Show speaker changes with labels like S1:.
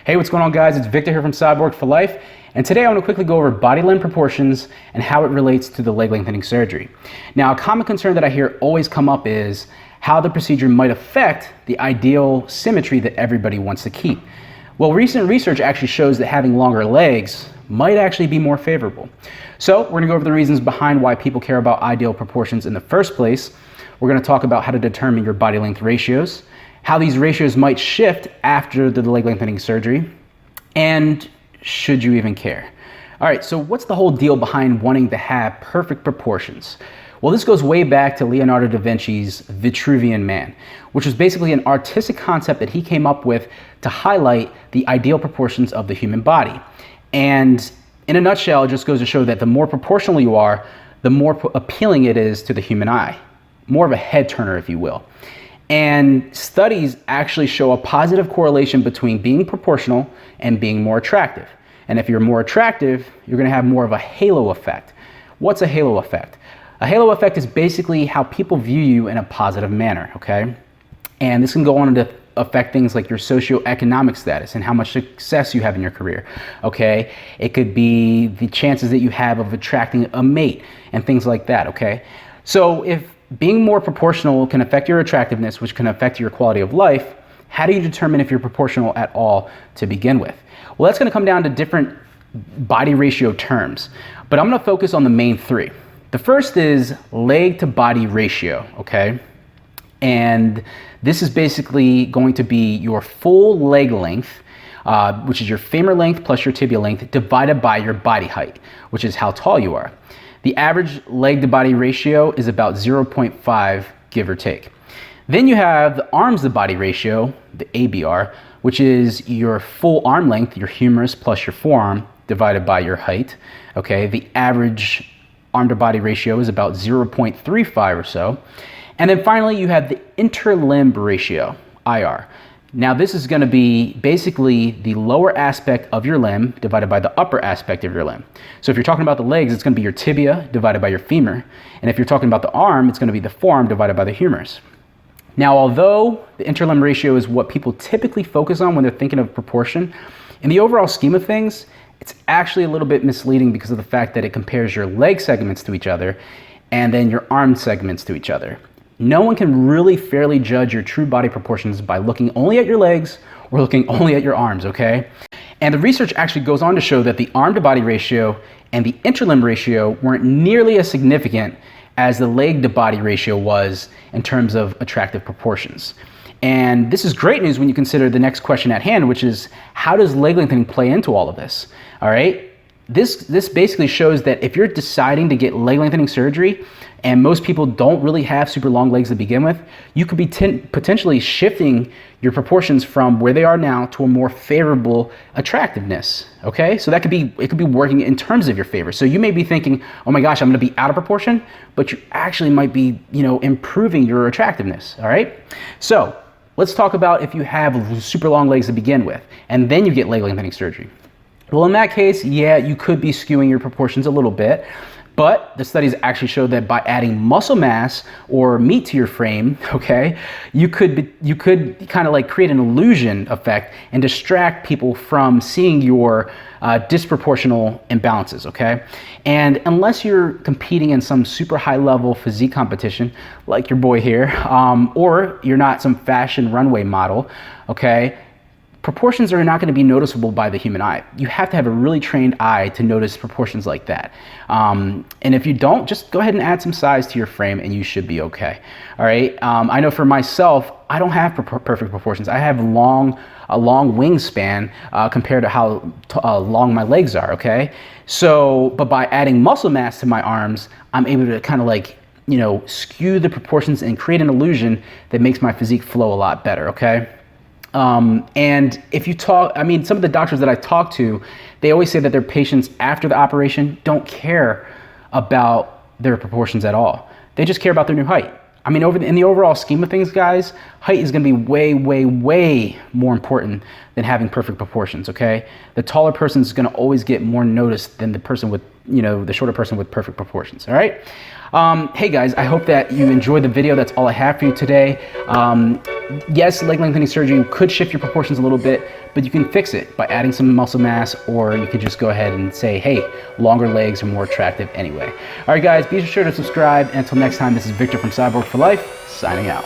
S1: Hey, what's going on, guys? It's Victor here from Cyborg for Life, and today I want to quickly go over body limb proportions and how it relates to the leg lengthening surgery. Now, a common concern that I hear always come up is how the procedure might affect the ideal symmetry that everybody wants to keep. Well, recent research actually shows that having longer legs might actually be more favorable. So we're going to go over the reasons behind why people care about ideal proportions in the first place. We're going to talk about how to determine your body length ratios, how these ratios might shift after the leg lengthening surgery, and should you even care? All right, so what's the whole deal behind wanting to have perfect proportions? Well, this goes way back to Leonardo da Vinci's Vitruvian Man, which was basically an artistic concept that he came up with to highlight the ideal proportions of the human body. And in a nutshell, it just goes to show that the more proportional you are, the more appealing it is to the human eye. More of a head turner, if you will. And studies actually show a positive correlation between being proportional and being more attractive. And if you're more attractive, you're going to have more of a halo effect. What's a halo effect? A halo effect is basically how people view you in a positive manner, okay? And this can go on to affect things like your socioeconomic status and how much success you have in your career, okay? It could be the chances that you have of attracting a mate and things like that, okay? So if being more proportional can affect your attractiveness, which can affect your quality of life, how do you determine if you're proportional at all to begin with? Well, that's going to come down to different body ratio terms, but I'm going to focus on the main three. The first is leg to body ratio, okay? And this is basically going to be your full leg length, which is your femur length plus your tibia length divided by your body height, which is how tall you are. The average leg to body ratio is about 0.5, give or take. Then you have the arms to body ratio, the ABR, which is your full arm length, your humerus plus your forearm divided by your height. Okay, the average arm to body ratio is about 0.35 or so. And then finally, you have the interlimb ratio, IR. Now, this is going to be basically the lower aspect of your limb divided by the upper aspect of your limb. So if you're talking about the legs, it's going to be your tibia divided by your femur. And if you're talking about the arm, it's going to be the forearm divided by the humerus. Now, although the interlimb ratio is what people typically focus on when they're thinking of proportion, in the overall scheme of things, it's actually a little bit misleading because of the fact that it compares your leg segments to each other and then your arm segments to each other. No one can really fairly judge your true body proportions by looking only at your legs or looking only at your arms, okay? And the research actually goes on to show that the arm to body ratio and the interlimb ratio weren't nearly as significant as the leg to body ratio was in terms of attractive proportions. And this is great news when you consider the next question at hand, which is how does leg lengthening play into all of this, all right? This basically shows that if you're deciding to get leg lengthening surgery and most people don't really have super long legs to begin with, you could be potentially shifting your proportions from where they are now to a more favorable attractiveness, okay? So it could be working in terms of your favor. So you may be thinking, oh my gosh, I'm gonna be out of proportion, but you actually might be, improving your attractiveness, all right? So let's talk about if you have super long legs to begin with, and then you get leg lengthening surgery. Well, in that case, yeah, you could be skewing your proportions a little bit, but the studies actually show that by adding muscle mass or meat to your frame, okay, you could kind of like create an illusion effect and distract people from seeing your disproportional imbalances, okay? And unless you're competing in some super high level physique competition, like your boy here, or you're not some fashion runway model, okay, proportions are not going to be noticeable by the human eye. You have to have a really trained eye to notice proportions like that. And if you don't, just go ahead and add some size to your frame and you should be okay. All right. I know for myself, I don't have perfect proportions. I have a long wingspan compared to how long my legs are. Okay. So, but by adding muscle mass to my arms, I'm able to kind of like, skew the proportions and create an illusion that makes my physique flow a lot better. Okay. And if you talk, some of the doctors that I talk to, they always say that their patients after the operation don't care about their proportions at all. They just care about their new height. In the overall scheme of things, guys, height is going to be way, way, way more important than having perfect proportions, okay? The taller person is going to always get more notice than the person with, the shorter person with perfect proportions, all right? Hey guys, I hope that you enjoyed the video. That's all I have for you today. yes, leg lengthening surgery could shift your proportions a little bit, but you can fix it by adding some muscle mass, or you can just go ahead and say, hey, longer legs are more attractive anyway. All right, guys, be sure to subscribe. And until next time, this is Victor from Cyborg for Life, signing out.